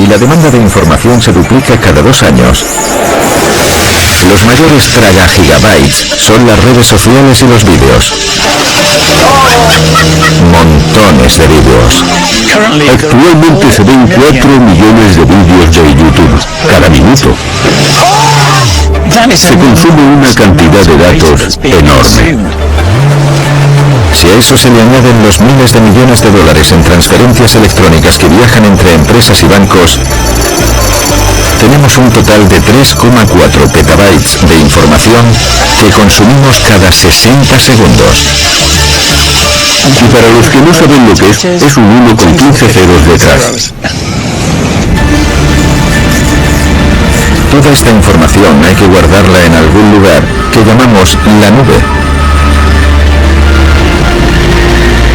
la demanda de información se duplica cada 2 años. Los mayores tragagigabytes son las redes sociales y los vídeos. Montones de vídeos. Actualmente se ven 4 millones de vídeos de YouTube cada minuto. Se consume una cantidad de datos enorme. Si a eso se le añaden los miles de millones de dólares en transferencias electrónicas que viajan entre empresas y bancos, tenemos un total de 3,4 petabytes de información que consumimos cada 60 segundos. Y para los que no saben lo que es un 1 con 15 ceros detrás. Toda esta información hay que guardarla en algún lugar que llamamos la nube.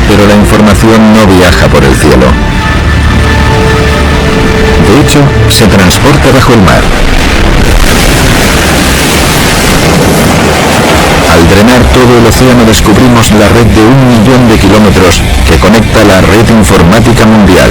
Pero la información no viaja por el cielo. De hecho, se transporta bajo el mar. Al drenar todo el océano descubrimos la red de 1 millón de kilómetros que conecta la red informática mundial,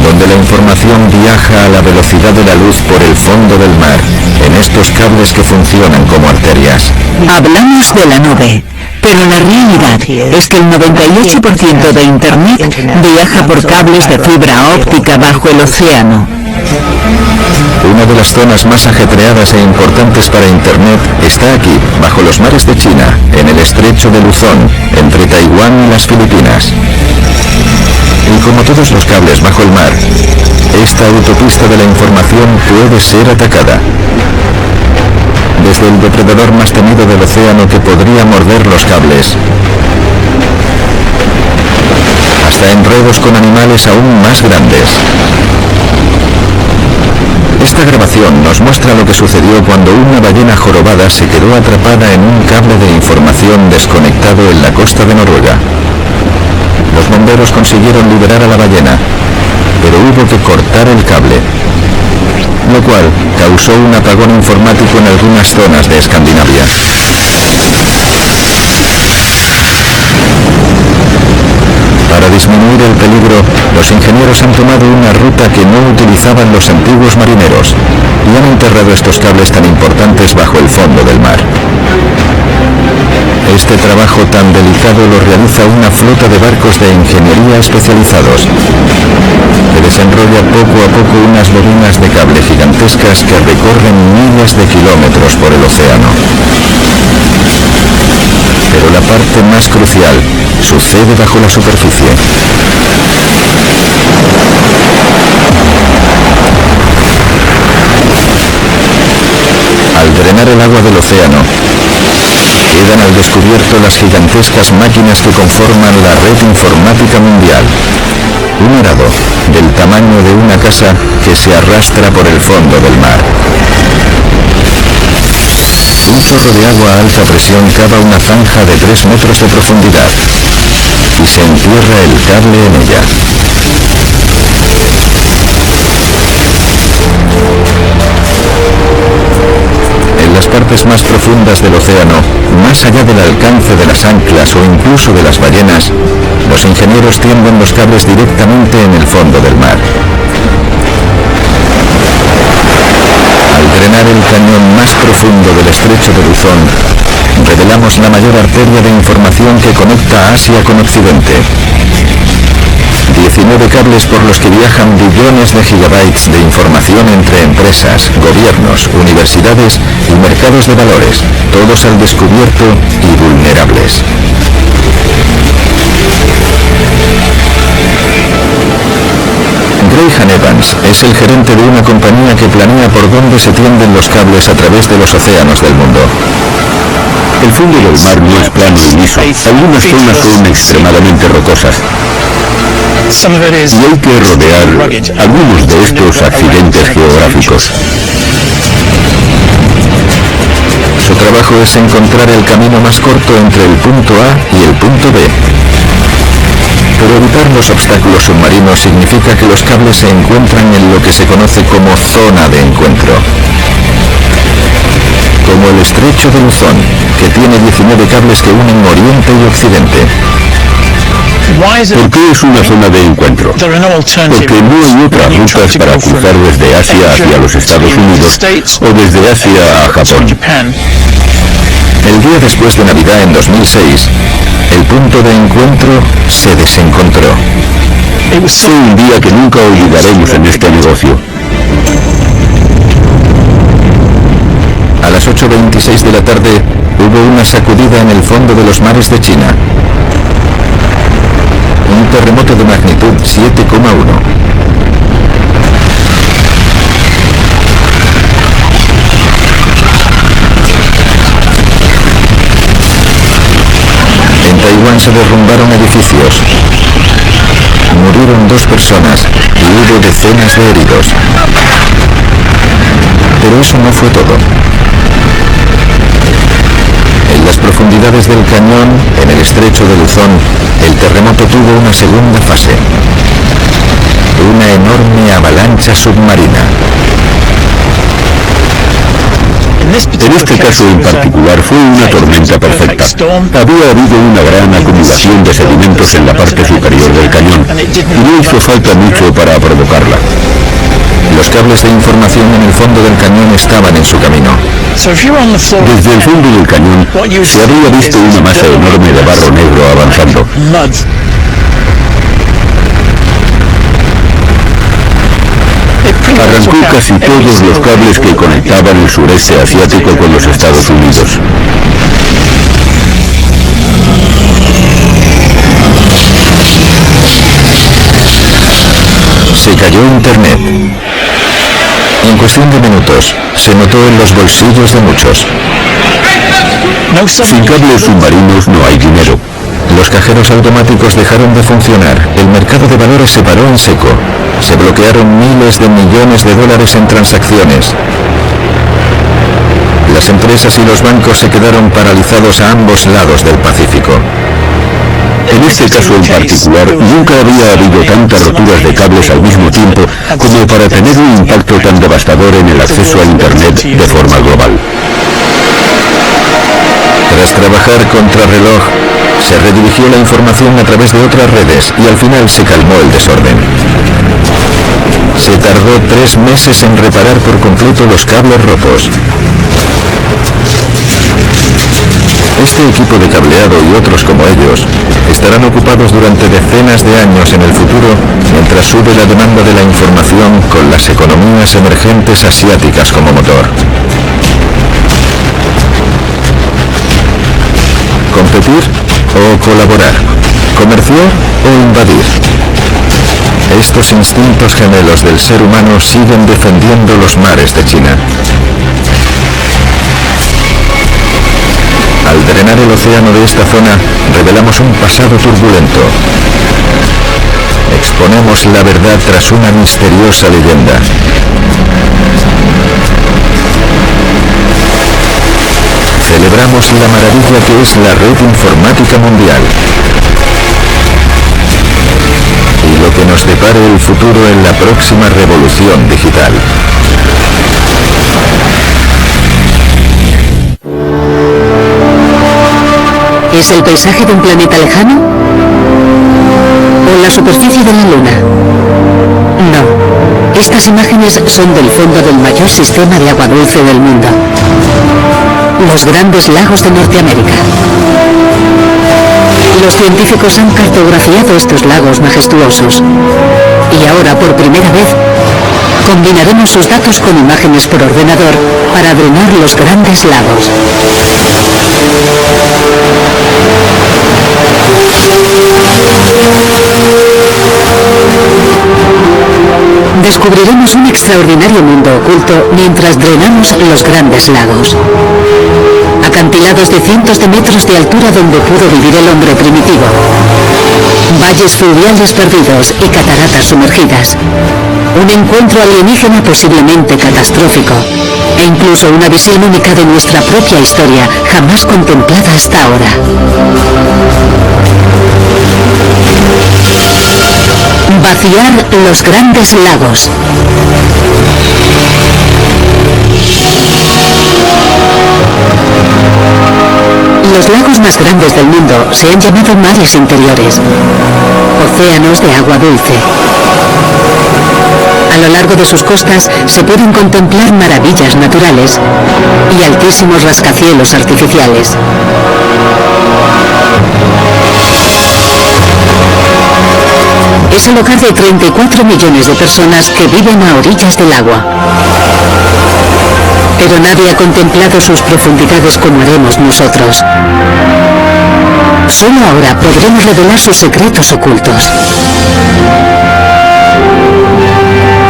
donde la información viaja a la velocidad de la luz por el fondo del mar, en estos cables que funcionan como arterias. Hablamos de la nube, pero la realidad es que el 98% de Internet viaja por cables de fibra óptica bajo el océano. Una de las zonas más ajetreadas e importantes para Internet está aquí, bajo los mares de China, en el estrecho de Luzón, entre Taiwán y las Filipinas. Y como todos los cables bajo el mar, esta autopista de la información puede ser atacada. Desde el depredador más temido del océano que podría morder los cables, hasta enredos con animales aún más grandes. Esta grabación nos muestra lo que sucedió cuando una ballena jorobada se quedó atrapada en un cable de información desconectado en la costa de Noruega. Los bomberos consiguieron liberar a la ballena, pero hubo que cortar el cable, lo cual causó un apagón informático en algunas zonas de Escandinavia. Para disminuir el peligro, los ingenieros han tomado una ruta que no utilizaban los antiguos marineros y han enterrado estos cables tan importantes bajo el fondo del mar. Este trabajo tan delicado lo realiza una flota de barcos de ingeniería especializados, que desenrolla poco a poco unas bobinas de cable gigantescas que recorren miles de kilómetros por el océano. Pero la parte más crucial sucede bajo la superficie. Al drenar el agua del océano, quedan al descubierto las gigantescas máquinas que conforman la red informática mundial. Un arado del tamaño de una casa que se arrastra por el fondo del mar. Un chorro de agua a alta presión cava una zanja de 3 metros de profundidad y se entierra el cable en ella. En las partes más profundas del océano, más allá del alcance de las anclas o incluso de las ballenas, los ingenieros tienden los cables directamente en el fondo del mar. Al drenar el cañón más profundo del estrecho de Luzón, revelamos la mayor arteria de información que conecta Asia con Occidente. 19 cables por los que viajan billones de gigabytes de información entre empresas, gobiernos, universidades y mercados de valores, todos al descubierto y vulnerables. Graham Evans es el gerente de una compañía que planea por dónde se tienden los cables a través de los océanos del mundo. El fondo del mar no es plano y liso. Algunas zonas son extremadamente rocosas. Y hay que rodear algunos de estos accidentes geográficos. Su trabajo es encontrar el camino más corto entre el punto A y el punto B. Pero evitar los obstáculos submarinos significa que los cables se encuentran en lo que se conoce como zona de encuentro. Como el estrecho de Luzón, que tiene 19 cables que unen Oriente y Occidente. ¿Por qué es una zona de encuentro? Porque no hay otras rutas para cruzar desde Asia hacia los Estados Unidos o desde Asia a Japón. El día después de Navidad en 2006, el punto de encuentro se desencontró. Fue un día que nunca olvidaremos en este negocio. A las 8:26 de la tarde hubo una sacudida en el fondo de los mares de China. Un terremoto de magnitud 7,1. En Taiwán se derrumbaron edificios. Murieron 2 personas y hubo decenas de heridos. Pero eso no fue todo. En las profundidades del cañón, en el estrecho de Luzón, el terremoto tuvo una segunda fase. Una enorme avalancha submarina. En este caso en particular fue una tormenta perfecta. Había habido una gran acumulación de sedimentos en la parte superior del cañón y no hizo falta mucho para provocarla. Los cables de información en el fondo del cañón estaban en su camino. Desde el fondo del cañón se habría visto una masa enorme de barro negro avanzando. Arrancó casi todos los cables que conectaban el sureste asiático con los Estados Unidos. Se cayó Internet. En cuestión de minutos, se notó en los bolsillos de muchos. Sin cables submarinos no hay dinero. Los cajeros automáticos dejaron de funcionar, el mercado de valores se paró en seco, se bloquearon miles de millones de dólares en transacciones. Las empresas y los bancos se quedaron paralizados a ambos lados del Pacífico. En este caso en particular, nunca había habido tantas roturas de cables al mismo tiempo como para tener un impacto tan devastador en el acceso a Internet de forma global. Tras trabajar contra reloj, se redirigió la información a través de otras redes y al final se calmó el desorden. Se tardó 3 meses en reparar por completo los cables rotos. Este equipo de cableado y otros como ellos estarán ocupados durante decenas de años en el futuro mientras sube la demanda de la información con las economías emergentes asiáticas como motor. ¿Competir o colaborar? ¿Comerciar o invadir? Estos instintos gemelos del ser humano siguen defendiendo los mares de China. Al drenar el océano de esta zona, revelamos un pasado turbulento. Exponemos la verdad tras una misteriosa leyenda. Celebramos la maravilla que es la red informática mundial. Y lo que nos depare el futuro en la próxima revolución digital. ¿Es el paisaje de un planeta lejano? ¿O la superficie de la Luna? No. Estas imágenes son del fondo del mayor sistema de agua dulce del mundo. Los Grandes Lagos de Norteamérica. Los científicos han cartografiado estos lagos majestuosos. Y ahora, por primera vez, combinaremos sus datos con imágenes por ordenador para drenar los Grandes Lagos. Descubriremos un extraordinario mundo oculto mientras drenamos los Grandes Lagos. Acantilados de cientos de metros de altura donde pudo vivir el hombre primitivo. Valles fluviales perdidos y cataratas sumergidas. Un encuentro alienígena posiblemente catastrófico. E incluso una visión única de nuestra propia historia, jamás contemplada hasta ahora. Vaciar los Grandes Lagos. Los lagos más grandes del mundo se han llamado mares interiores, océanos de agua dulce. A lo largo de sus costas se pueden contemplar maravillas naturales y altísimos rascacielos artificiales. Es el hogar de 34 millones de personas que viven a orillas del agua. Pero nadie ha contemplado sus profundidades como haremos nosotros. Solo ahora podremos revelar sus secretos ocultos.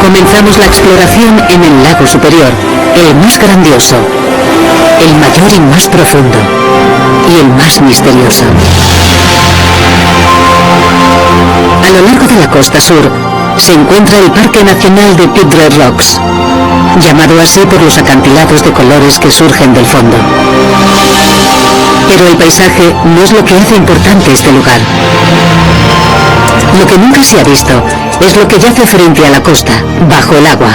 Comenzamos la exploración en el lago superior, el más grandioso, el mayor y más profundo, y el más misterioso. A lo largo de la costa sur se encuentra el Parque Nacional de Pitt Red Rocks, llamado así por los acantilados de colores que surgen del fondo. Pero el paisaje no es lo que hace importante este lugar. Lo que nunca se ha visto es lo que yace frente a la costa, bajo el agua.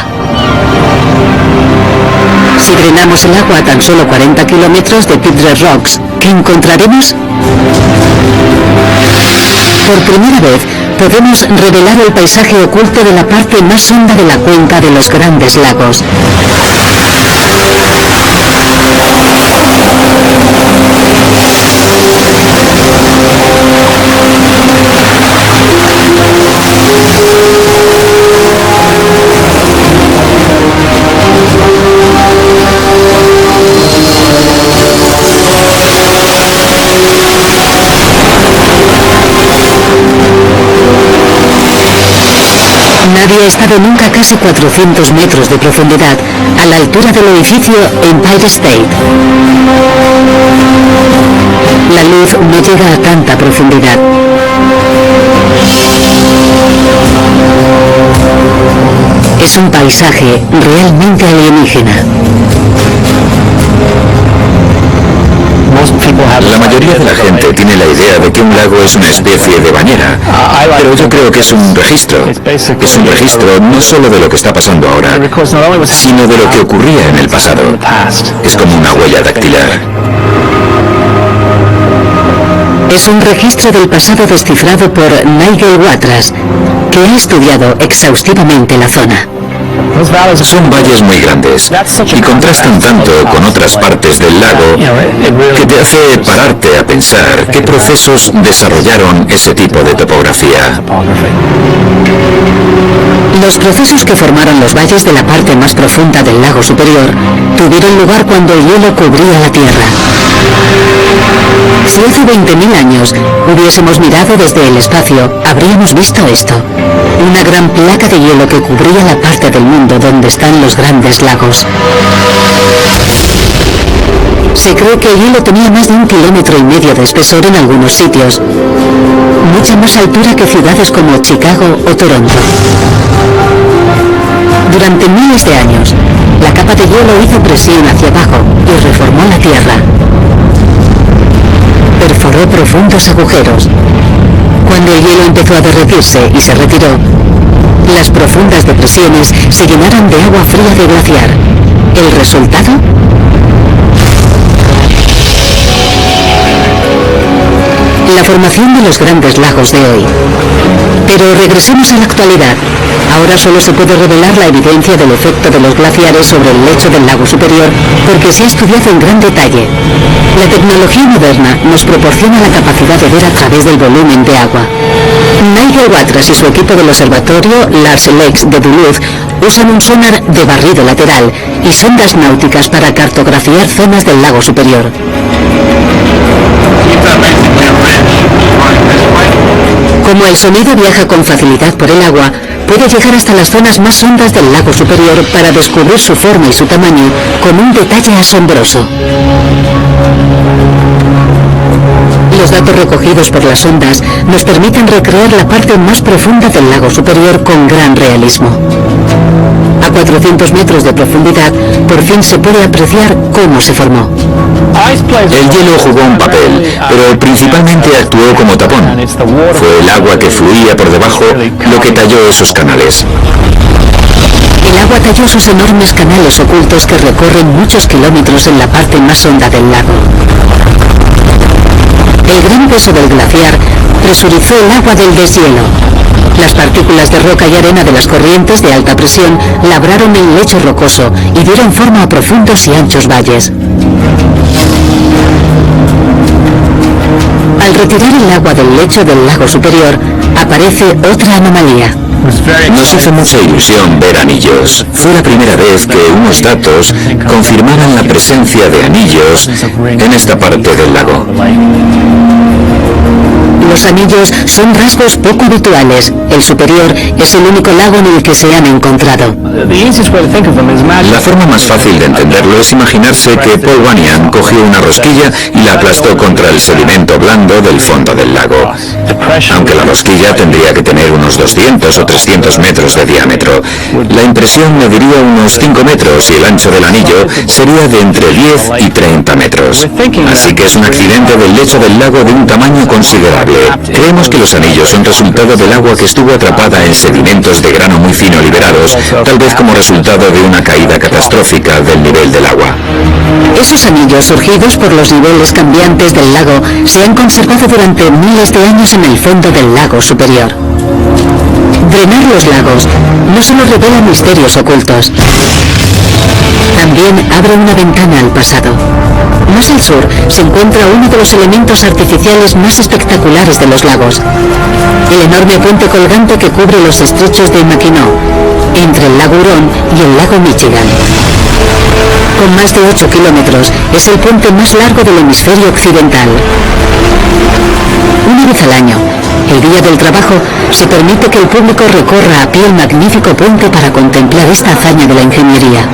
Si drenamos el agua a tan solo 40 kilómetros de Pitt Red Rocks, ¿qué encontraremos? Por primera vez podemos revelar el paisaje oculto de la parte más honda de la cuenca de los Grandes Lagos. Nadie ha estado nunca a casi 400 metros de profundidad, a la altura del edificio Empire State. La luz no llega a tanta profundidad. Es un paisaje realmente alienígena. La mayoría de la gente tiene la idea de que un lago es una especie de bañera, pero yo creo que es un registro. Es un registro no solo de lo que está pasando ahora, sino de lo que ocurría en el pasado. Es como una huella dactilar. Es un registro del pasado descifrado por Nigel Watrous, que ha estudiado exhaustivamente la zona. Son valles muy grandes y contrastan tanto con otras partes del lago que te hace pararte a pensar qué procesos desarrollaron ese tipo de topografía. Los procesos que formaron los valles de la parte más profunda del lago superior tuvieron lugar cuando el hielo cubría la Tierra. Si hace 20.000 años hubiésemos mirado desde el espacio, habríamos visto esto. Una gran placa de hielo que cubría la parte del mundo donde están los Grandes Lagos. Se cree que el hielo tenía más de 1,5 kilómetros de espesor en algunos sitios, mucha más altura que ciudades como Chicago o Toronto. Durante miles de años, la capa de hielo hizo presión hacia abajo y reformó la Tierra. Perforó profundos agujeros. Cuando el hielo empezó a derretirse y se retiró, las profundas depresiones se llenaron de agua fría de glaciar. ¿El resultado? La formación de los Grandes Lagos de hoy. Pero regresemos a la actualidad. Ahora solo se puede revelar la evidencia del efecto de los glaciares sobre el lecho del lago superior porque se ha estudiado en gran detalle. La tecnología moderna nos proporciona la capacidad de ver a través del volumen de agua. Nigel Watrous y su equipo del observatorio Lars Lex de Duluth usan un sonar de barrido lateral y sondas náuticas para cartografiar zonas del lago superior. Como el sonido viaja con facilidad por el agua, puede llegar hasta las zonas más hondas del lago superior para descubrir su forma y su tamaño con un detalle asombroso. Los datos recogidos por las ondas nos permiten recrear la parte más profunda del lago superior con gran realismo. A 400 metros de profundidad, por fin se puede apreciar cómo se formó. El hielo jugó un papel, pero principalmente actuó como tapón. Fue el agua que fluía por debajo lo que talló esos canales. El agua talló sus enormes canales ocultos que recorren muchos kilómetros en la parte más honda del lago. El gran peso del glaciar presurizó el agua del deshielo. Las partículas de roca y arena de las corrientes de alta presión labraron el lecho rocoso y dieron forma a profundos y anchos valles. Al retirar el agua del lecho del lago superior, aparece otra anomalía. Nos hizo mucha ilusión ver anillos. Fue la primera vez que unos datos confirmaran la presencia de anillos en esta parte del lago. Los anillos son rasgos poco habituales. El superior es el único lago en el que se han encontrado. La forma más fácil de entenderlo es imaginarse que Paul Bunyan cogió una rosquilla y la aplastó contra el sedimento blando del fondo del lago. Aunque la rosquilla tendría que tener unos 200 o 300 metros de diámetro, la impresión mediría unos 5 metros y el ancho del anillo sería de entre 10 y 30 metros. Así que es un accidente del lecho del lago de un tamaño considerable. Creemos que los anillos son resultado del agua que estuvo atrapada en sedimentos de grano muy fino liberados, tal vez como resultado de una caída catastrófica del nivel del agua. Esos anillos surgidos por los niveles cambiantes del lago se han conservado durante miles de años en el fondo del lago superior. Drenar los lagos no solo revela misterios ocultos, también abre una ventana al pasado. Más al sur se encuentra uno de los elementos artificiales más espectaculares de los lagos, el enorme puente colgante que cubre los estrechos de Mackinac, entre el lago Huron y el lago Michigan. Con más de 8 kilómetros, es el puente más largo del hemisferio occidental. Una vez al año, el día del trabajo, se permite que el público recorra a pie el magnífico puente para contemplar esta hazaña de la ingeniería.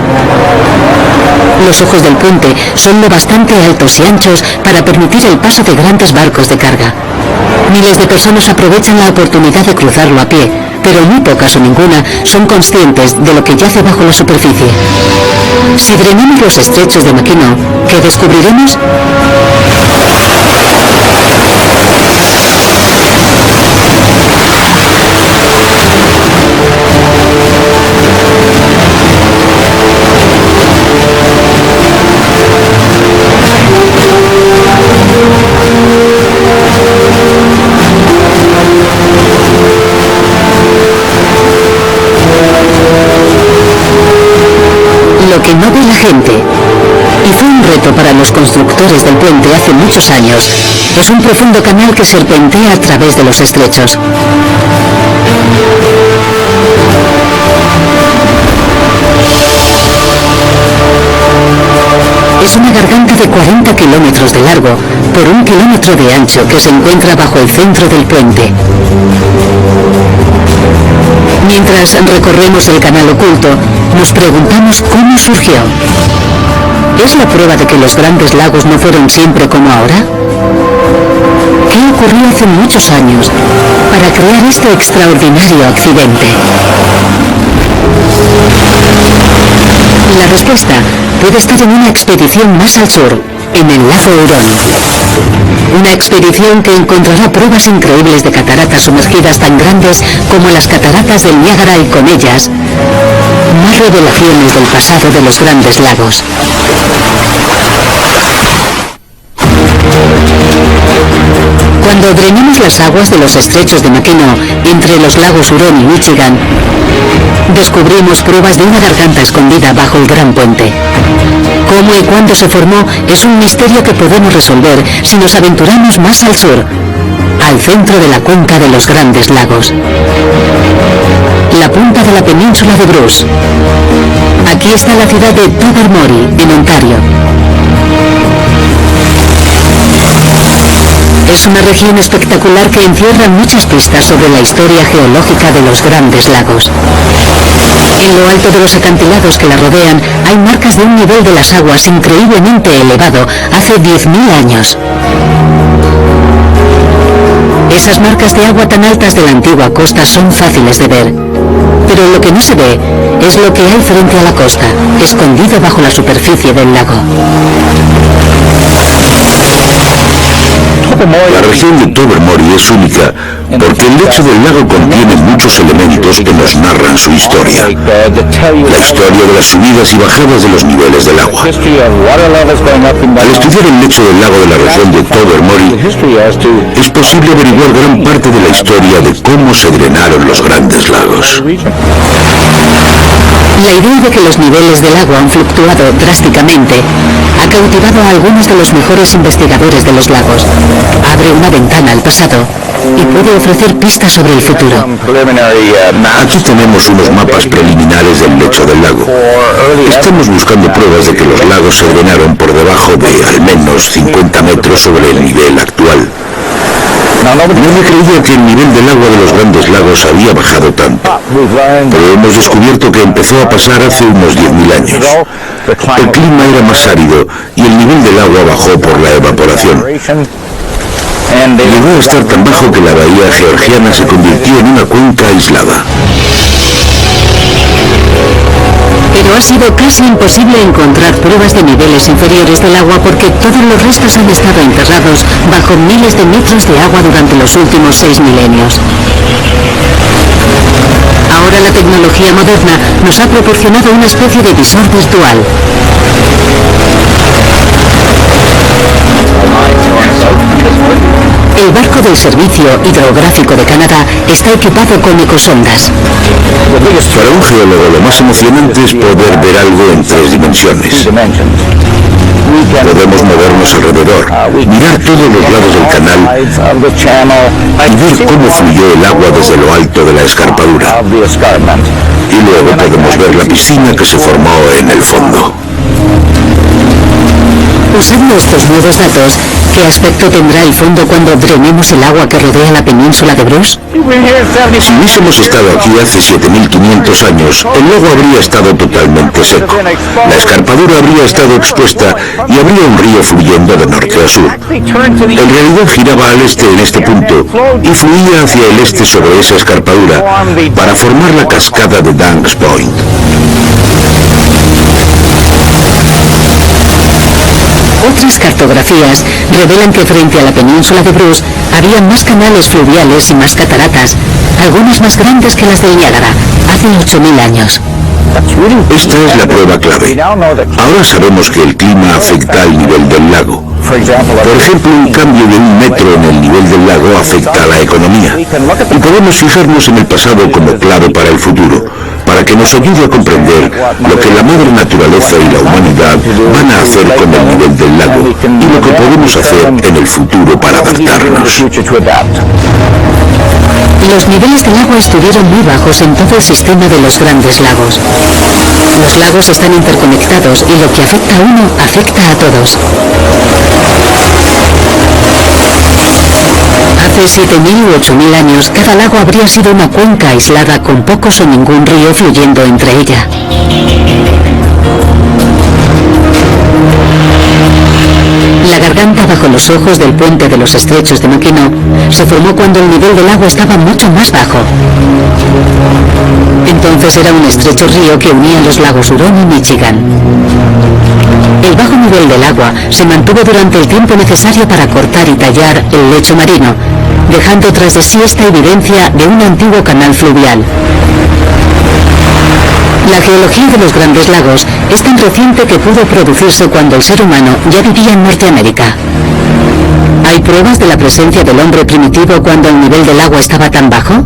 Los ojos del puente son lo bastante altos y anchos para permitir el paso de grandes barcos de carga. Miles de personas aprovechan la oportunidad de cruzarlo a pie, pero muy pocas o ninguna son conscientes de lo que yace bajo la superficie. Si drenamos los estrechos de Mackinac, ¿qué descubriremos? Lo que no ve la gente, y fue un reto para los constructores del puente hace muchos años, es un profundo canal que serpentea a través de los estrechos. Es una garganta de 40 kilómetros de largo por 1 kilómetro de ancho que se encuentra bajo el centro del puente. Mientras recorremos el canal oculto, nos preguntamos cómo surgió. ¿Es la prueba de que los grandes lagos no fueron siempre como ahora? ¿Qué ocurrió hace muchos años para crear este extraordinario accidente? La respuesta puede estar en una expedición más al sur, en el lago Huron. Una expedición que encontrará pruebas increíbles de cataratas sumergidas tan grandes como las cataratas del Niágara y con ellas, más revelaciones del pasado de los grandes lagos. Cuando drenamos las aguas de los estrechos de Mackinac entre los lagos Huron y Michigan, descubrimos pruebas de una garganta escondida bajo el gran puente. Cómo y cuándo se formó es un misterio que podemos resolver si nos aventuramos más al sur, al centro de la cuenca de los grandes lagos. La punta de la península de Bruce. Aquí está la ciudad de Tobermory, en Ontario. Es una región espectacular que encierra muchas pistas sobre la historia geológica de los grandes lagos. En lo alto de los acantilados que la rodean hay marcas de un nivel de las aguas increíblemente elevado hace 10.000 años. Esas marcas de agua tan altas de la antigua costa son fáciles de ver. Pero lo que no se ve es lo que hay frente a la costa, escondido bajo la superficie del lago. La región de Tobermory es única porque el lecho del lago contiene muchos elementos que nos narran su historia. La historia de las subidas y bajadas de los niveles del agua. Al estudiar el lecho del lago de la región de Tobermory, es posible averiguar gran parte de la historia de cómo se drenaron los grandes lagos. La idea de que los niveles del agua han fluctuado drásticamente ha cautivado a algunos de los mejores investigadores de los lagos. Abre una ventana al pasado y puede ofrecer pistas sobre el futuro. Aquí tenemos unos mapas preliminares del lecho del lago. Estamos buscando pruebas de que los lagos se drenaron por debajo de al menos 50 metros sobre el nivel actual. Nadie creía que el nivel del agua de los grandes lagos había bajado tanto, pero hemos descubierto que empezó a pasar hace unos 10.000 años. El clima era más árido y el nivel del agua bajó por la evaporación. Llegó a estar tan bajo que la bahía georgiana se convirtió en una cuenca aislada. Pero ha sido casi imposible encontrar pruebas de niveles inferiores del agua porque todos los restos han estado enterrados bajo miles de metros de agua durante los últimos 6 milenios. Ahora la tecnología moderna nos ha proporcionado una especie de visor virtual. El barco del Servicio Hidrográfico de Canadá está equipado con ecosondas. Para un geólogo lo más emocionante es poder ver algo en 3 dimensiones. Podemos movernos alrededor, mirar todos los lados del canal y ver cómo fluyó el agua desde lo alto de la escarpadura. Y luego podemos ver la piscina que se formó en el fondo. Usando estos nuevos datos, ¿qué aspecto tendrá el fondo cuando drenemos el agua que rodea la península de Bruce? Si hubiésemos estado aquí hace 7.500 años, el lago habría estado totalmente seco. La escarpadura habría estado expuesta y habría un río fluyendo de norte a sur. En realidad giraba al este en este punto y fluía hacia el este sobre esa escarpadura para formar la cascada de Dunks Point. Otras cartografías revelan que frente a la península de Bruce había más canales fluviales y más cataratas, algunas más grandes que las del Niágara, hace 8.000 años. Esta es la prueba clave. Ahora sabemos que el clima afecta al nivel del lago. Por ejemplo, un cambio de 1 metro en el nivel del lago afecta a la economía. Y podemos fijarnos en el pasado como clave para el futuro, para que nos ayude a comprender lo que la madre naturaleza y la humanidad van a hacer con el nivel del lago y lo que podemos hacer en el futuro para adaptarnos. Los niveles del agua estuvieron muy bajos en todo el sistema de los grandes lagos. Los lagos están interconectados y lo que afecta a uno afecta a todos. Hace 7.000 u 8.000 años, cada lago habría sido una cuenca aislada con pocos o ningún río fluyendo entre ella. La garganta bajo los ojos del puente de los estrechos de Mackinac se formó cuando el nivel del agua estaba mucho más bajo. Entonces era un estrecho río que unía los lagos Huron y Michigan. El bajo nivel del agua se mantuvo durante el tiempo necesario para cortar y tallar el lecho marino, dejando tras de sí esta evidencia de un antiguo canal fluvial. La geología de los grandes lagos es tan reciente que pudo producirse cuando el ser humano ya vivía en Norteamérica. ¿Hay pruebas de la presencia del hombre primitivo cuando el nivel del agua estaba tan bajo?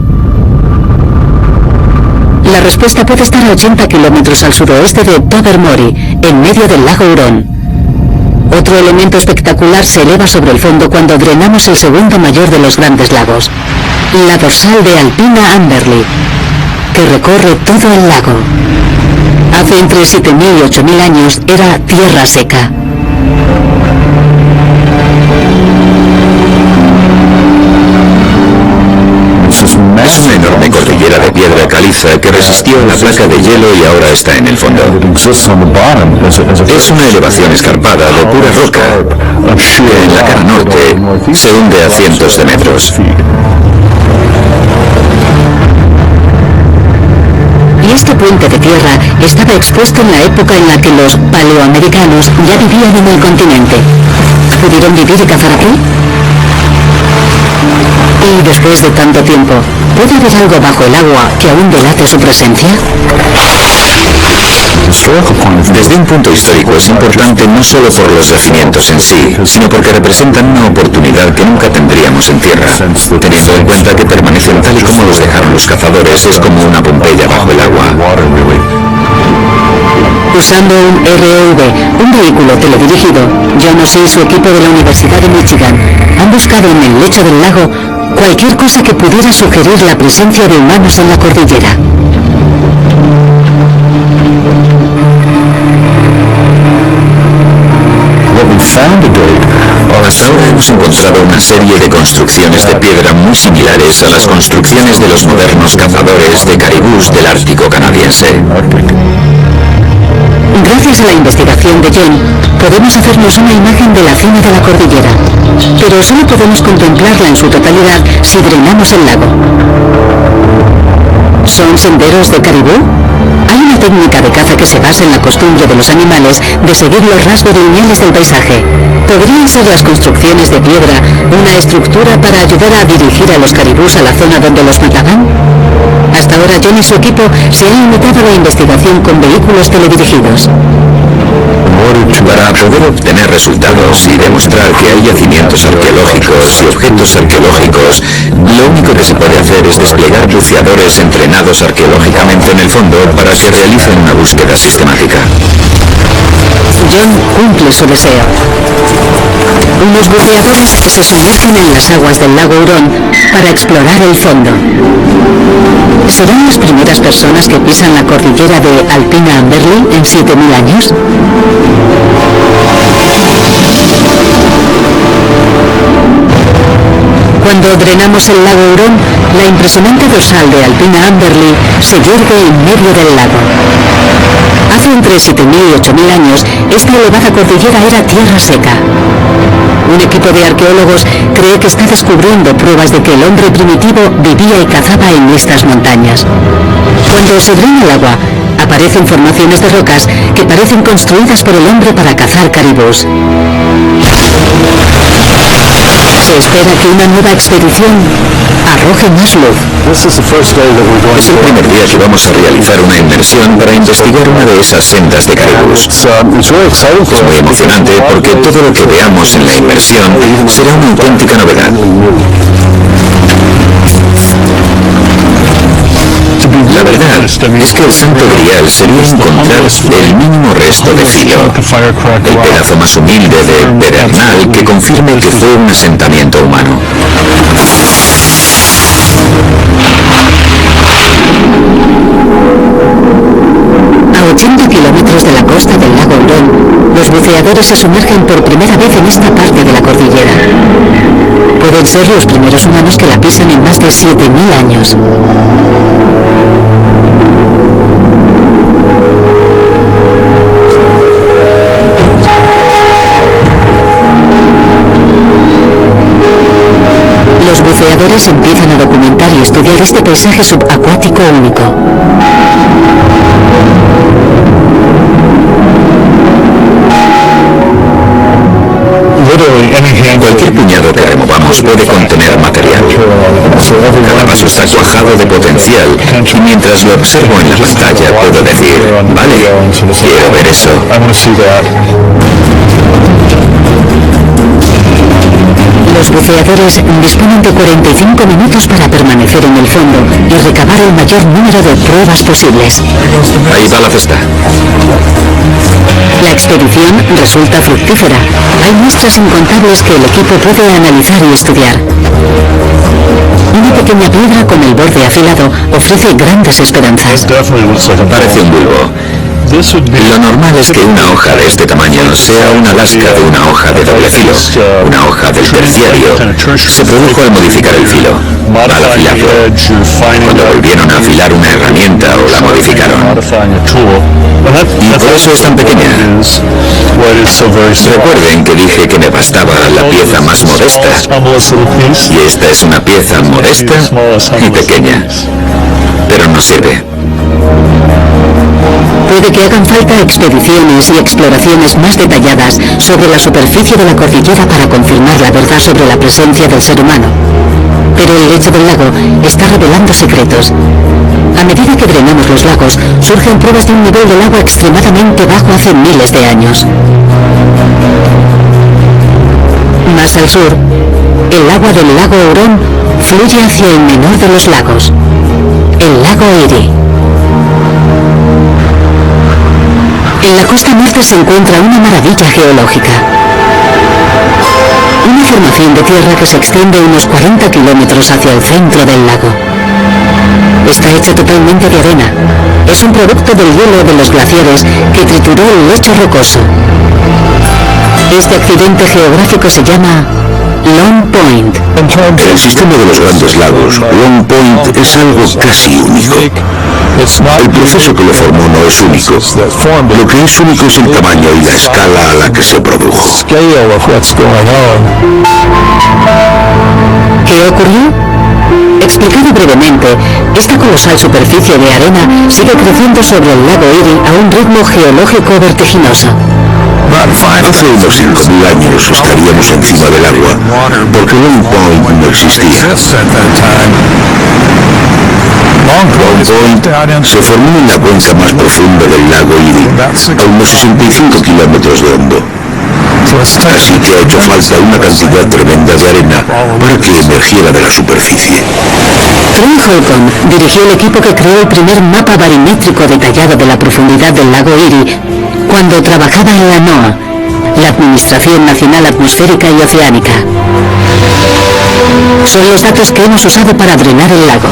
La respuesta puede estar a 80 kilómetros al suroeste de Tobermory, en medio del lago Huron. Otro elemento espectacular se eleva sobre el fondo cuando drenamos el segundo mayor de los grandes lagos, la dorsal de Alpina Amberley, que recorre todo el lago. Hace entre 7.000 y 8.000 años era tierra seca. Es una enorme cordillera de piedra caliza que resistió a la placa de hielo y ahora está en el fondo. Es una elevación escarpada de pura roca que en la cara norte se hunde a cientos de metros. este puente de tierra estaba expuesto en la época en la que los paleoamericanos ya vivían en el continente. ¿Pudieron vivir y cazar aquí? Y después de tanto tiempo, ¿puede haber algo bajo el agua que aún delate su presencia? Desde un punto histórico es importante no solo por los yacimientos en sí, sino porque representan una oportunidad que nunca tendríamos en tierra. Teniendo en cuenta que permanecen tal y como los dejaron los cazadores, es como una Pompeya bajo el agua. Usando un RV, un vehículo teledirigido, Jonas y su equipo de la Universidad de Michigan han buscado en el lecho del lago cualquier cosa que pudiera sugerir la presencia de humanos en la cordillera. Hasta ahora hemos encontrado una serie de construcciones de piedra muy similares a las construcciones de los modernos cazadores de caribús del Ártico canadiense. Gracias a la investigación de John, podemos hacernos una imagen de la cima de la cordillera, pero solo podemos contemplarla en su totalidad si drenamos el lago. ¿Son senderos de caribú? Hay una técnica de caza que se basa en la costumbre de los animales de seguir los rasgos lineales del paisaje. ¿Podrían ser las construcciones de piedra una estructura para ayudar a dirigir a los caribús a la zona donde los mataban? Hasta ahora John y su equipo se han limitado a la investigación con vehículos teledirigidos. Para poder obtener resultados y demostrar que hay yacimientos arqueológicos y objetos arqueológicos, lo único que se puede hacer es desplegar buceadores entrenados arqueológicamente en el fondo para que realicen una búsqueda sistemática. John cumple su deseo. Unos buceadores se sumergen en las aguas del lago Hurón para explorar el fondo. ¿Serán las primeras personas que pisan la cordillera de Alpina Amberley en 7000 años? Cuando drenamos el lago Hurón, la impresionante dorsal de Alpina Amberley se yergue en medio del lago. Hace entre 7000 y 8000 años, esta elevada cordillera era tierra seca. Un equipo de arqueólogos cree que está descubriendo pruebas de que el hombre primitivo vivía y cazaba en estas montañas. Cuando se drena el agua, aparecen formaciones de rocas que parecen construidas por el hombre para cazar caribús. Se espera que una nueva expedición arroje más luz. Es el primer día que vamos a realizar una inmersión para investigar una de esas sendas de caribús. Es muy emocionante porque todo lo que veamos en la inmersión será una auténtica novedad. La verdad es que el santo grial sería encontrar el mínimo resto de filo, el pedazo más humilde de pedernal que confirme que fue un asentamiento humano. A 80 kilómetros de la costa del lago Hurón, los buceadores se sumergen por primera vez en esta parte de la cordillera. Pueden ser los primeros humanos que la pisan en más de 7000 años. Los buceadores empiezan a documentar y estudiar este paisaje subacuático único. Cualquier puñado que removamos puede contener material. Cada vaso está cuajado de potencial y mientras lo observo en la pantalla puedo decir, vale, quiero ver eso. Los buceadores disponen de 45 minutos para permanecer en el fondo y recabar el mayor número de pruebas posibles. Ahí va la cesta. La expedición resulta fructífera. Hay muestras incontables que el equipo puede analizar y estudiar. Una pequeña piedra con el borde afilado ofrece grandes esperanzas. Parece un bulbo. Lo normal es que una hoja de este tamaño sea una lasca de una hoja de doble filo, una hoja del terciario. Se produjo al modificar el filo, al afilarlo. Cuando volvieron a afilar una herramienta o la modificaron. Y por eso es tan pequeña. Recuerden que dije que me bastaba la pieza más modesta. Y esta es una pieza modesta y pequeña. Pero no sirve. Puede que hagan falta expediciones y exploraciones más detalladas sobre la superficie de la cordillera para confirmar la verdad sobre la presencia del ser humano. Pero el lecho del lago está revelando secretos. A medida que drenamos los lagos, surgen pruebas de un nivel del agua extremadamente bajo hace miles de años. Más al sur, el agua del lago Hurón fluye hacia el menor de los lagos, el lago Erie. En la costa norte se encuentra una maravilla geológica. Una formación de tierra que se extiende unos 40 kilómetros hacia el centro del lago. Está hecha totalmente de arena. Es un producto del hielo de los glaciares que trituró el lecho rocoso. Este accidente geográfico se llama Long Point. En el sistema de los Grandes Lagos, Long Point es algo casi único. El proceso que lo formó no es único. Lo que es único es el tamaño y la escala a la que se produjo. ¿Qué ocurrió? Explicado brevemente, esta colosal superficie de arena sigue creciendo sobre el lago Erie a un ritmo geológico vertiginoso. Hace unos 5.000 años estaríamos encima del agua, porque Long Point no existía. Long Point se formó en la cuenca más profunda del lago Erie, a unos 65 kilómetros de hondo. Así que ha hecho falta una cantidad tremenda de arena para que emergiera de la superficie. Trent Holcomb dirigió el equipo que creó el primer mapa barimétrico detallado de la profundidad del lago Erie cuando trabajaba en la NOAA, la Administración Nacional Atmosférica y Oceánica. Son los datos que hemos usado para drenar el lago.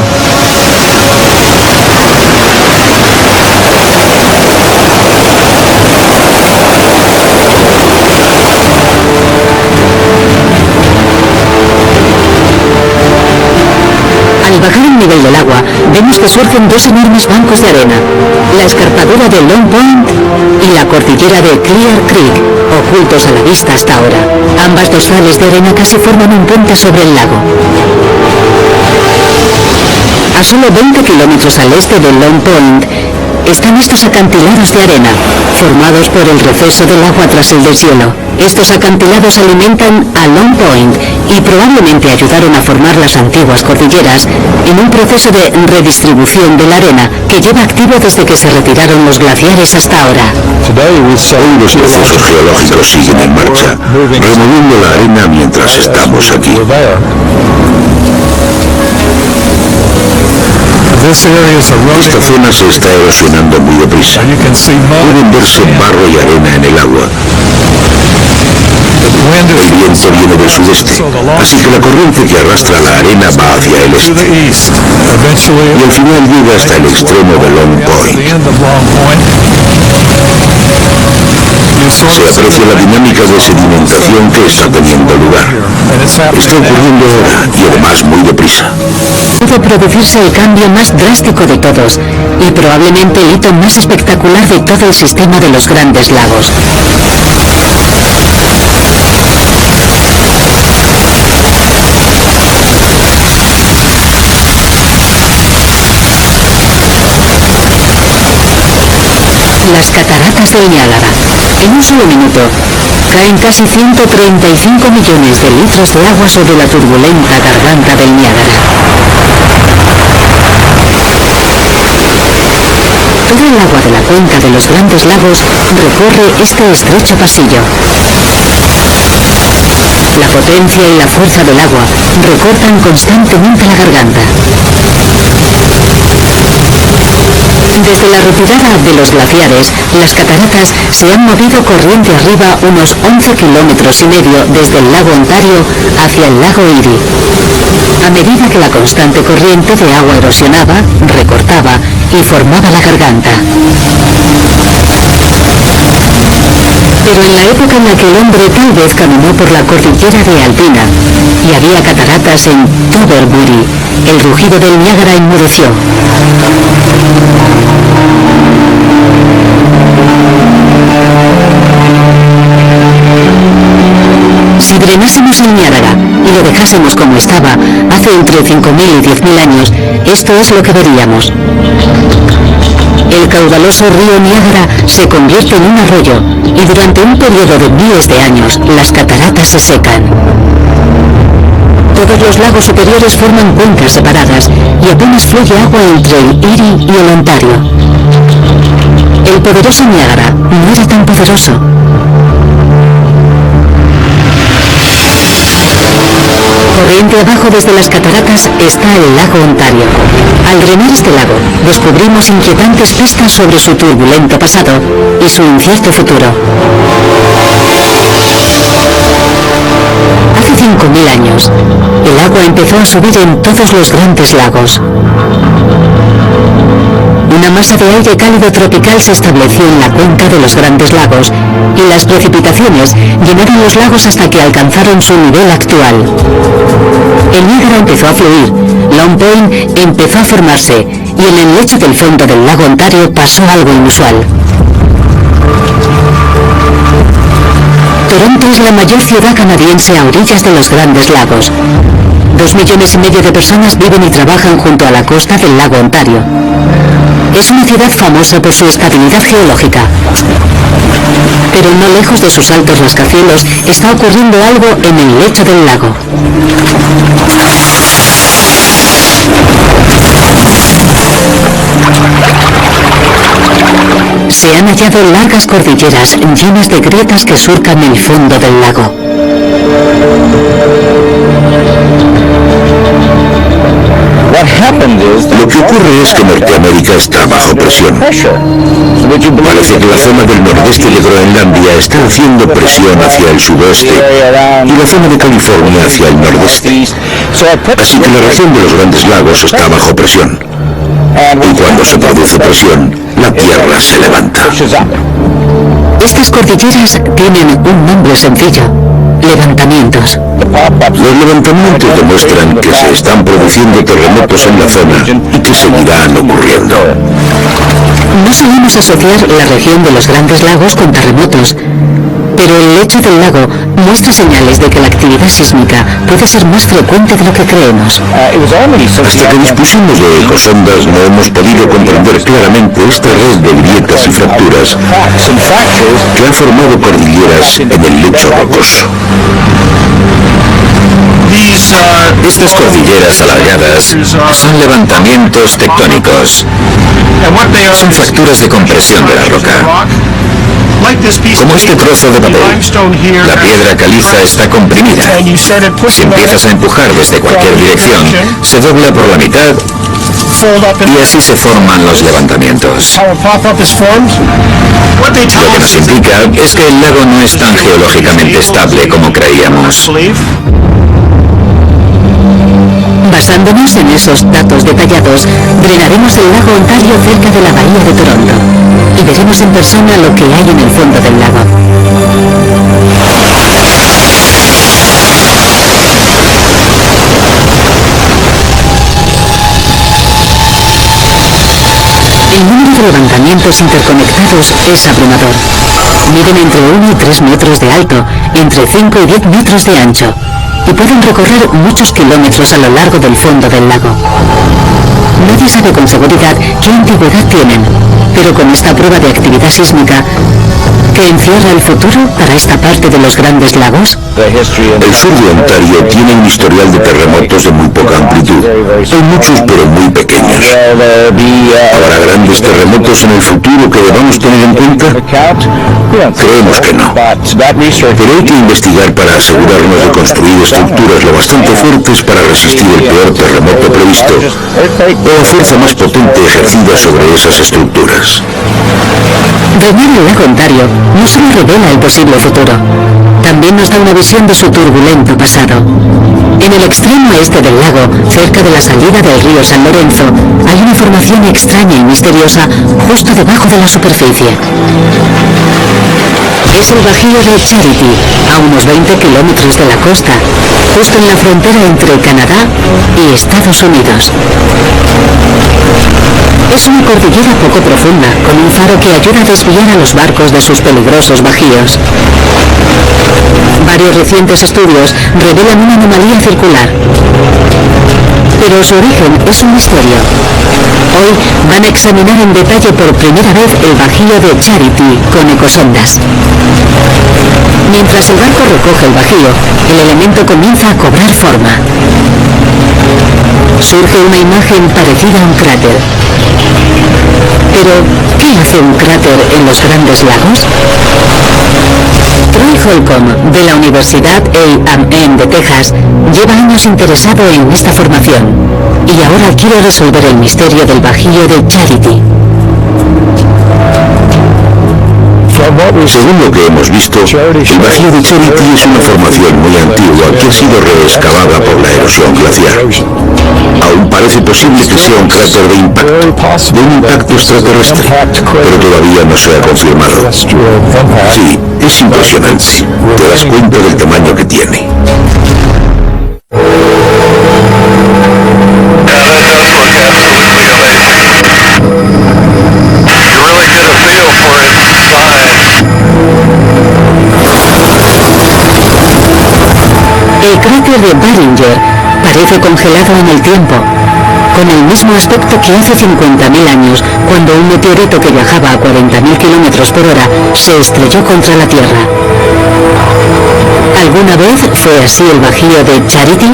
Al bajar el nivel del agua, vemos que surgen dos enormes bancos de arena, la escarpadura de Long Point y la cordillera de Clear Creek, ocultos a la vista hasta ahora. Ambas dorsales de arena casi forman un puente sobre el lago. A solo 20 kilómetros al este de Long Point están estos acantilados de arena, formados por el receso del agua tras el deshielo. Estos acantilados alimentan a Long Point y probablemente ayudaron a formar las antiguas cordilleras en un proceso de redistribución de la arena que lleva activo desde que se retiraron los glaciares hasta ahora. Hoy los procesos geológicos siguen en marcha, removiendo la arena mientras estamos aquí. Esta zona se está erosionando muy deprisa. Pueden verse barro y arena en el agua. El viento viene del sudeste, así que la corriente que arrastra la arena va hacia el este. Y al final llega hasta el extremo de Long Point. Se aprecia la dinámica de sedimentación que está teniendo lugar. Está ocurriendo ahora y además muy deprisa. Puede producirse el cambio más drástico de todos y probablemente el hito más espectacular de todo el sistema de los Grandes Lagos. Las cataratas del Niágara. En un solo minuto, caen casi 135 millones de litros de agua sobre la turbulenta garganta del Niágara. Todo el agua de la cuenca de los Grandes Lagos recorre este estrecho pasillo. La potencia y la fuerza del agua recortan constantemente la garganta. Desde la retirada de los glaciares, las cataratas se han movido corriente arriba unos 11,5 kilómetros desde el lago Ontario hacia el lago Erie. A medida que la constante corriente de agua erosionaba, recortaba y formaba la garganta. Pero en la época en la que el hombre tal vez caminó por la cordillera de Alpina y había cataratas en Toberbury, el rugido del Niágara enmudeció. Si drenásemos el Niágara y lo dejásemos como estaba hace entre 5.000 y 10.000 años, esto es lo que veríamos. El caudaloso río Niágara se convierte en un arroyo y durante un periodo de miles de años las cataratas se secan. Todos los lagos superiores forman cuencas separadas y apenas fluye agua entre el Erie y el Ontario. El poderoso Niágara no era tan poderoso. Corriente abajo desde las cataratas está el lago Ontario. Al drenar este lago, descubrimos inquietantes pistas sobre su turbulento pasado y su incierto futuro. Hace 5.000 años, el agua empezó a subir en todos los grandes lagos. Una masa de aire cálido tropical se estableció en la cuenca de los grandes lagos y las precipitaciones llenaron los lagos hasta que alcanzaron su nivel actual. El Niágara empezó a fluir, Long Point empezó a formarse y en el lecho del fondo del lago Ontario pasó algo inusual. Toronto es la mayor ciudad canadiense a orillas de los grandes lagos. 2,5 millones de personas viven y trabajan junto a la costa del lago Ontario. Es una ciudad famosa por su estabilidad geológica. Pero no lejos de sus altos rascacielos está ocurriendo algo en el lecho del lago. Se han hallado largas cordilleras llenas de grietas que surcan el fondo del lago. Lo que ocurre es que Norteamérica está bajo presión. Parece que la zona del nordeste de Groenlandia está haciendo presión hacia el sudoeste y la zona de California hacia el nordeste. Así que la región de los Grandes Lagos está bajo presión. Y cuando se produce presión, la Tierra se levanta. Estas cordilleras tienen un nombre sencillo: levantamientos. Los levantamientos demuestran que se están produciendo terremotos en la zona y que seguirán ocurriendo. No solemos asociar la región de los Grandes Lagos con terremotos, pero el lecho del lago muestra señales de que la actividad sísmica puede ser más frecuente de lo que creemos. Hasta que dispusimos de ecosondas no hemos podido comprender claramente esta red de grietas y fracturas que ha formado cordilleras en el lecho rocoso. Estas cordilleras alargadas son levantamientos tectónicos. Son fracturas de compresión de la roca. Como este trozo de papel, la piedra caliza está comprimida. Si empiezas a empujar desde cualquier dirección, se dobla por la mitad y así se forman los levantamientos. Lo que nos indica es que el lago no es tan geológicamente estable como creíamos. Basándonos en esos datos detallados, drenaremos el lago Ontario cerca de la bahía de Toronto y veremos en persona lo que hay en el fondo del lago. El número de levantamientos interconectados es abrumador. Miden entre 1 y 3 metros de alto, entre 5 y 10 metros de ancho, y pueden recorrer muchos kilómetros a lo largo del fondo del lago. Nadie sabe con seguridad qué antigüedad tienen, pero con esta prueba de actividad sísmica, ¿qué encierra el futuro para esta parte de los Grandes Lagos? El sur de Ontario tiene un historial de terremotos de muy poca amplitud. Hay muchos pero muy pequeños. ¿Habrá grandes terremotos en el futuro que debamos tener en cuenta? Creemos que no. Pero hay que investigar para asegurarnos de construir estructuras lo bastante fuertes para resistir el peor terremoto previsto o la fuerza más potente ejercida sobre esas estructuras. Drenar el lago Ontario no solo revela el posible futuro, también nos da una visión de su turbulento pasado. En el extremo este del lago, cerca de la salida del río San Lorenzo, hay una formación extraña y misteriosa justo debajo de la superficie. Es el bajío de Charity, a unos 20 kilómetros de la costa, justo en la frontera entre Canadá y Estados Unidos. Es una cordillera poco profunda, con un faro que ayuda a desviar a los barcos de sus peligrosos bajíos. Varios recientes estudios revelan una anomalía circular. pero su origen es un misterio. Hoy van a examinar en detalle por primera vez el bajío de Charity con ecosondas. Mientras el barco recoge el bajío, el elemento comienza a cobrar forma. Surge una imagen parecida a un cráter. Pero, ¿qué hace un cráter en los Grandes Lagos? Troy Holcomb, de la Universidad A&M de Texas, lleva años interesado en esta formación y ahora quiere resolver el misterio del bajío de Charity. Según lo que hemos visto, el bajío de Charity es una formación muy antigua que ha sido reexcavada por la erosión glaciar. Aún parece posible que sea un cráter de un impacto extraterrestre, pero todavía no se ha confirmado. Sí, es impresionante. Te das cuenta del tamaño que tiene. El cráter de Barringer parece congelado en el tiempo, con el mismo aspecto que hace 50.000 años, cuando un meteorito que viajaba a 40.000 km por hora se estrelló contra la Tierra. ¿Alguna vez fue así el bajío de Charity?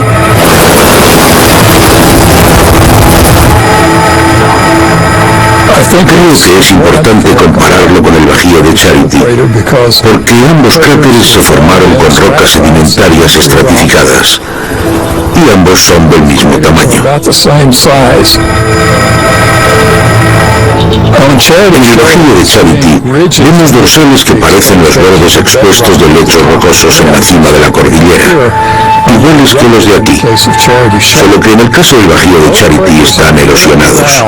Creo que es importante compararlo con el bajío de Charity, porque ambos cráteres se formaron con rocas sedimentarias estratificadas, y ambos son del mismo tamaño. En el bajío de Charity vemos dorsales que parecen los bordes expuestos de lechos rocosos en la cima de la cordillera, iguales que los de aquí, solo que en el caso del bajío de Charity están erosionados.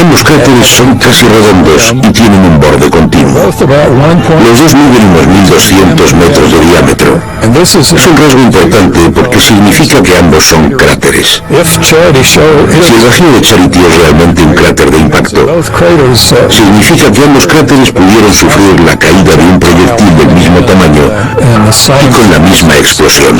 Ambos cráteres son casi redondos y tienen un borde continuo. Los dos miden unos 1.200 metros de diámetro. Es un rasgo importante porque significa que ambos son cráteres. Si el bajío de Charity es realmente un cráter de impacto, significa que ambos cráteres pudieron sufrir la caída de un proyectil del mismo tamaño y con la misma explosión.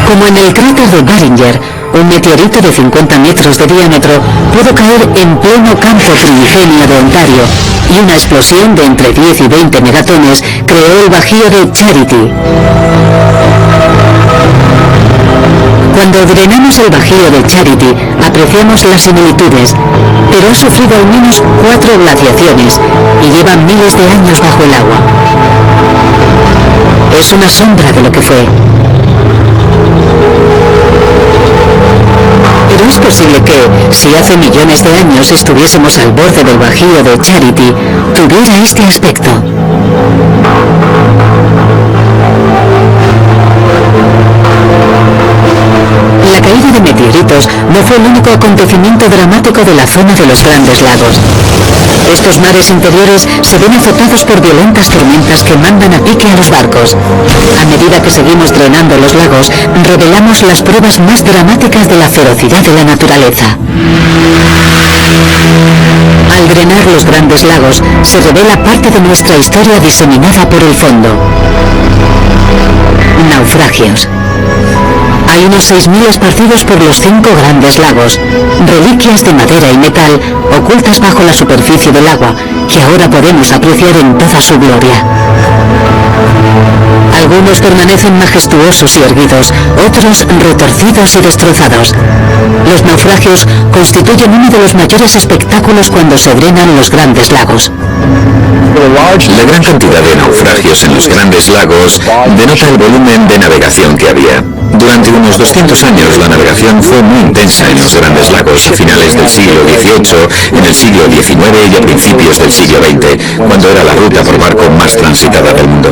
Como en el cráter de Barringer, un meteorito de 50 metros de diámetro pudo caer en pleno campo primigenio de Ontario y una explosión de entre 10 y 20 megatones creó el bajío de Charity. Cuando drenamos el bajío de Charity, apreciamos las similitudes, pero ha sufrido al menos 4 glaciaciones y lleva miles de años bajo el agua. Es una sombra de lo que fue. Pero es posible que, si hace millones de años estuviésemos al borde del bajío de Charity, tuviera este aspecto. La caída de meteoritos no fue el único acontecimiento dramático de la zona de los Grandes Lagos. Estos mares interiores se ven azotados por violentas tormentas que mandan a pique a los barcos. A medida que seguimos drenando los lagos, revelamos las pruebas más dramáticas de la ferocidad de la naturaleza. Al drenar los Grandes Lagos, se revela parte de nuestra historia diseminada por el fondo. Naufragios. Hay unos 6.000 esparcidos por los 5 Grandes Lagos, reliquias de madera y metal ocultas bajo la superficie del agua, que ahora podemos apreciar en toda su gloria. Algunos permanecen majestuosos y erguidos, otros retorcidos y destrozados. Los naufragios constituyen uno de los mayores espectáculos cuando se drenan los Grandes Lagos. La gran cantidad de naufragios en los Grandes Lagos denota el volumen de navegación que había. Durante unos 200 años la navegación fue muy intensa en los Grandes Lagos a finales del siglo XVIII, en el siglo XIX y a principios del siglo XX, cuando era la ruta por barco más transitada del mundo.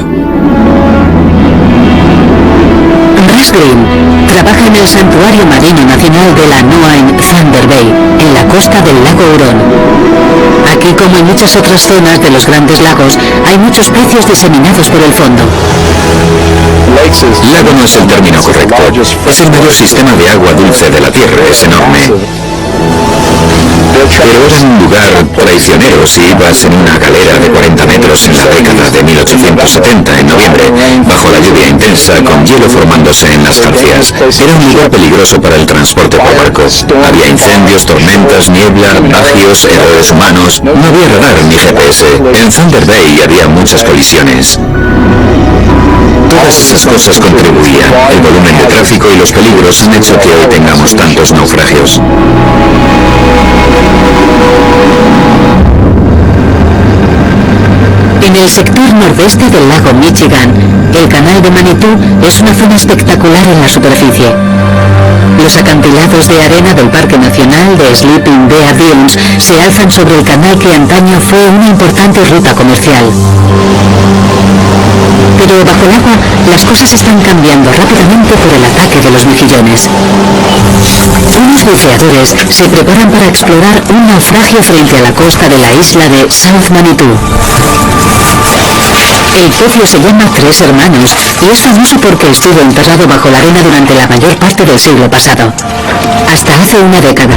Russ Green trabaja en el Santuario Marino Nacional de la NOAA en Thunder Bay, en la costa del lago Hurón. Aquí, como en muchas otras zonas de los Grandes Lagos, hay muchos pecios diseminados por el fondo. Lago no es el término correcto. Es el mayor sistema de agua dulce de la Tierra, es enorme. Pero era un lugar traicionero si ibas en una galera de 40 metros en la década de 1870, en noviembre, bajo la lluvia intensa, con hielo formándose en las jarcias. Era un lugar peligroso para el transporte por barco. Había incendios, tormentas, niebla, bagios, errores humanos. No había radar ni GPS. En Thunder Bay había muchas colisiones. Todas esas cosas contribuían. El volumen de tráfico y los peligros han hecho que hoy tengamos tantos naufragios. En el sector nordeste del lago Michigan, el canal de Manitou es una zona espectacular en la superficie. Los acantilados de arena del Parque Nacional de Sleeping Bear Dunes se alzan sobre el canal que antaño fue una importante ruta comercial. Pero bajo el agua, las cosas están cambiando rápidamente por el ataque de los mejillones. Unos buceadores se preparan para explorar un naufragio frente a la costa de la isla de South Manitou. El pecio se llama Tres Hermanos y es famoso porque estuvo enterrado bajo la arena durante la mayor parte del siglo pasado, hasta hace una década,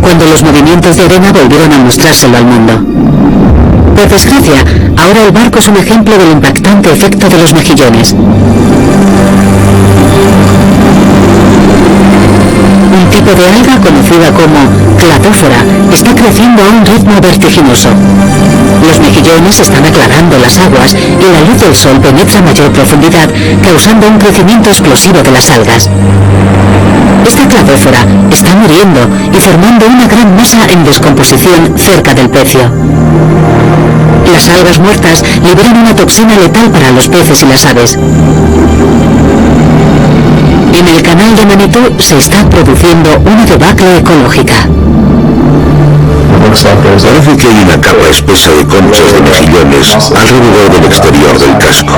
cuando los movimientos de arena volvieron a mostrárselo al mundo. Por desgracia, ahora el barco es un ejemplo del impactante efecto de los mejillones. Un tipo de alga conocida como cladófora está creciendo a un ritmo vertiginoso. Los mejillones están aclarando las aguas y la luz del sol penetra a mayor profundidad, causando un crecimiento explosivo de las algas. Esta cladófora está muriendo y formando una gran masa en descomposición cerca del pecio. Las algas muertas liberan una toxina letal para los peces y las aves. En el canal de Manitou se está produciendo una debacle ecológica. Parece que hay una capa espesa de conchas de mejillones alrededor del exterior del casco.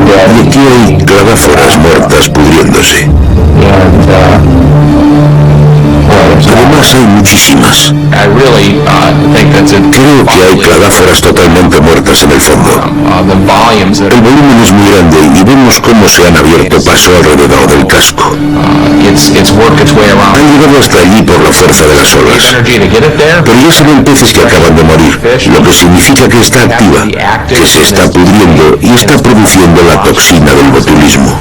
Y aquí hay claváforas muertas pudriéndose. Además hay muchísimas. Creo que hay claváforas totalmente muertas en el fondo. El volumen es muy grande y vemos cómo se han abierto paso alrededor del casco. Han llegado hasta allí por la fuerza de las olas. Pero ya se ven peces que acaban de morir, lo que significa que está activa, que se está pudriendo y está produciendo la toxina del botulismo.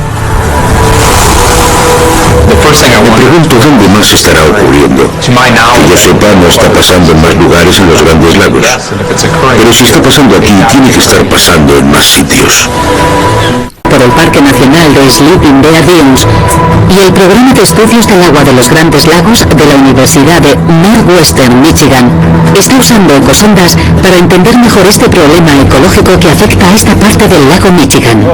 Me pregunto dónde más estará ocurriendo. Que yo sepa, no está pasando en más lugares en los Grandes Lagos. Pero si está pasando aquí, tiene que estar pasando en más sitios. Por el Parque Nacional de Sleeping Bear Dunes y el Programa de Estudios del Agua de los Grandes Lagos de la Universidad de Northwestern Michigan está usando ecosondas para entender mejor este problema ecológico que afecta a esta parte del lago Michigan.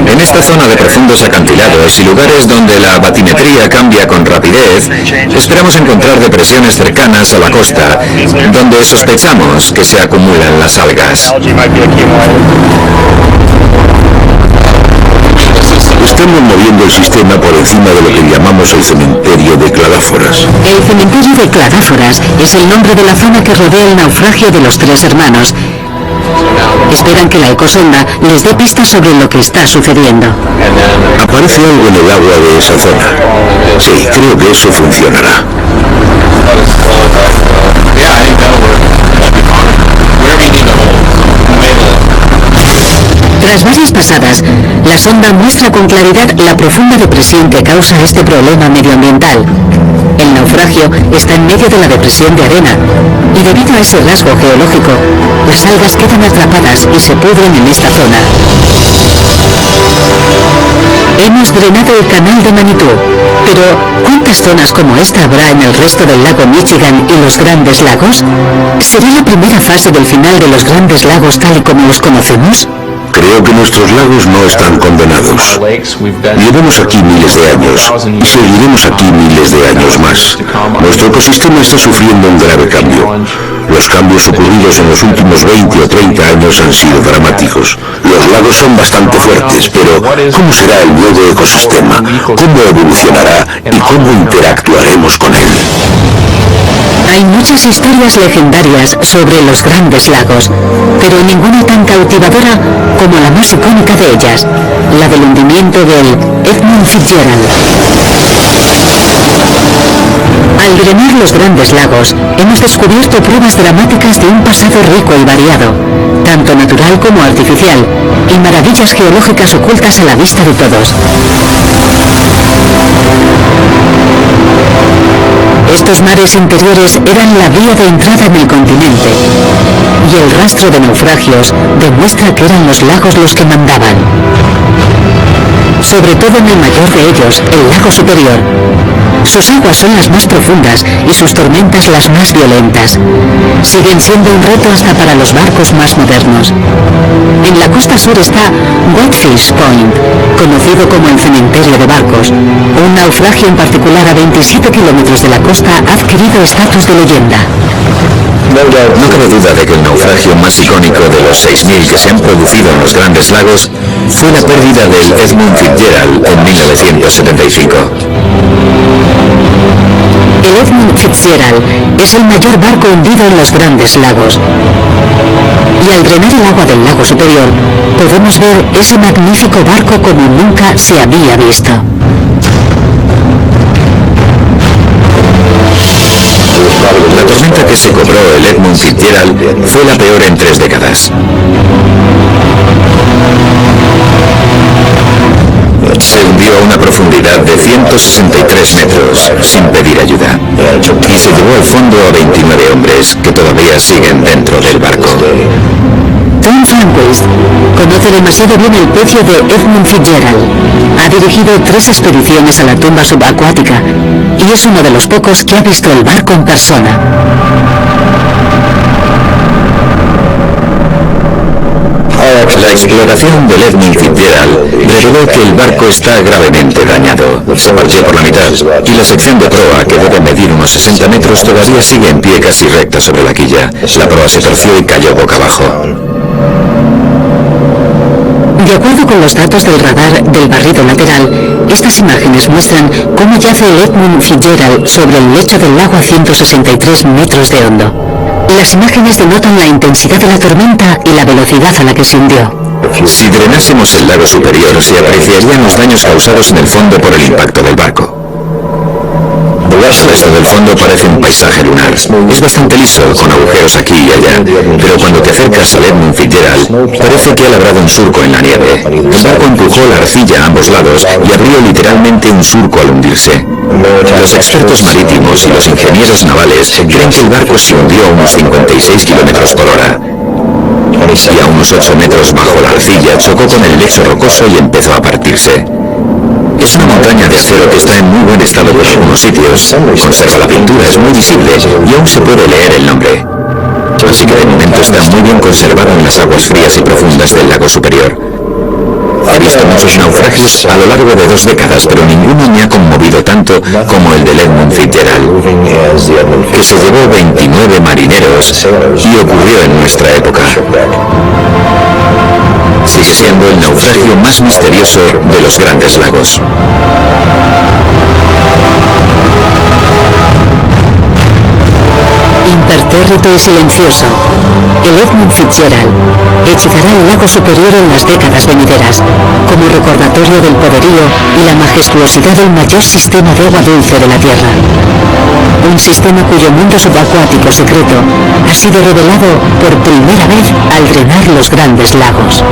En esta zona de profundos acantilados y lugares donde la batimetría cambia con rapidez, esperamos encontrar depresiones cercanas a la costa, donde sospechamos que se acumulan las algas. Estamos moviendo el sistema por encima de lo que llamamos el cementerio de claváforas. El cementerio de claváforas es el nombre de la zona que rodea el naufragio de los Tres Hermanos. Esperan que la ecosonda les dé pistas sobre lo que está sucediendo. Aparece algo en el agua de esa zona. Sí, creo que eso funcionará. Tras varias pasadas, la sonda muestra con claridad la profunda depresión que causa este problema medioambiental. El naufragio está en medio de la depresión de arena y debido a ese rasgo geológico, las algas quedan atrapadas y se pudren en esta zona. Hemos drenado el canal de Manitou, pero ¿cuántas zonas como esta habrá en el resto del lago Michigan y los Grandes Lagos? ¿Será la primera fase del final de los Grandes Lagos tal y como los conocemos? Creo que nuestros lagos no están condenados. Llevamos aquí miles de años y seguiremos aquí miles de años más. Nuestro ecosistema está sufriendo un grave cambio. Los cambios ocurridos en los últimos 20 o 30 años han sido dramáticos. Los lagos son bastante fuertes, pero ¿cómo será el nuevo ecosistema? ¿Cómo evolucionará y cómo interactuaremos con él? Hay muchas historias legendarias sobre los Grandes Lagos, pero ninguna tan cautivadora como la más icónica de ellas, la del hundimiento del Edmund Fitzgerald. Al drenar los grandes lagos, hemos descubierto pruebas dramáticas de un pasado rico y variado, tanto natural como artificial, y maravillas geológicas ocultas a la vista de todos. Estos mares interiores eran la vía de entrada en el continente, y el rastro de naufragios demuestra que eran los lagos los que mandaban. Sobre todo en el mayor de ellos, el lago superior. Sus aguas son las más profundas y sus tormentas las más violentas. Siguen siendo un reto hasta para los barcos más modernos. En la costa sur está Whitefish Point, conocido como el cementerio de barcos. Un naufragio en particular a 27 kilómetros de la costa ha adquirido estatus de leyenda. No cabe duda de que el naufragio más icónico de los 6.000 que se han producido en los Grandes Lagos fue la pérdida del Edmund Fitzgerald en 1975. El Edmund Fitzgerald es el mayor barco hundido en los Grandes Lagos. Y al drenar el agua del lago superior, podemos ver ese magnífico barco como nunca se había visto. La tormenta que se cobró el Edmund Fitzgerald fue la peor en 3 décadas. Se hundió a una profundidad de 163 metros, sin pedir ayuda, y se llevó al fondo a 29 hombres que todavía siguen dentro del barco. Tom Franquist conoce demasiado bien el pecio de Edmund Fitzgerald. Ha dirigido 3 expediciones a la tumba subacuática y es uno de los pocos que ha visto el barco en persona. La exploración del Edmund Fitzgerald reveló que el barco está gravemente dañado. Se partió por la mitad y la sección de proa, que debe medir unos 60 metros, todavía sigue en pie casi recta sobre la quilla. La proa se torció y cayó boca abajo. De acuerdo con los datos del radar del barrido lateral, estas imágenes muestran cómo yace el Edmund Fitzgerald sobre el lecho del lago a 163 metros de hondo. Las imágenes denotan la intensidad de la tormenta y la velocidad a la que se hundió. Si drenásemos el lago superior, se apreciarían los daños causados en el fondo por el impacto del barco. El resto del fondo parece un paisaje lunar. Es bastante liso, con agujeros aquí y allá, pero cuando te acercas al Edmund Fitzgerald, parece que ha labrado un surco en la nieve. El barco empujó la arcilla a ambos lados y abrió literalmente un surco al hundirse. Los expertos marítimos y los ingenieros navales creen que el barco se hundió a unos 56 kilómetros por hora. Y a unos 8 metros bajo la arcilla chocó con el lecho rocoso y empezó a partirse. Es una montaña de acero que está en muy buen estado por algunos sitios, conserva la pintura, es muy visible y aún se puede leer el nombre. Así que de momento está muy bien conservado en las aguas frías y profundas del lago superior. He visto muchos naufragios a lo largo de 2 décadas, pero ninguno me ha conmovido tanto como el del Edmund Fitzgerald, que se llevó 29 marineros y ocurrió en nuestra época. Sigue siendo el naufragio más misterioso de los Grandes Lagos. Impertérrito y silencioso, el Edmund Fitzgerald hechizará el lago superior en las décadas venideras, como recordatorio del poderío y la majestuosidad del mayor sistema de agua dulce de la Tierra. Un sistema cuyo mundo subacuático secreto ha sido revelado por primera vez al drenar los Grandes Lagos.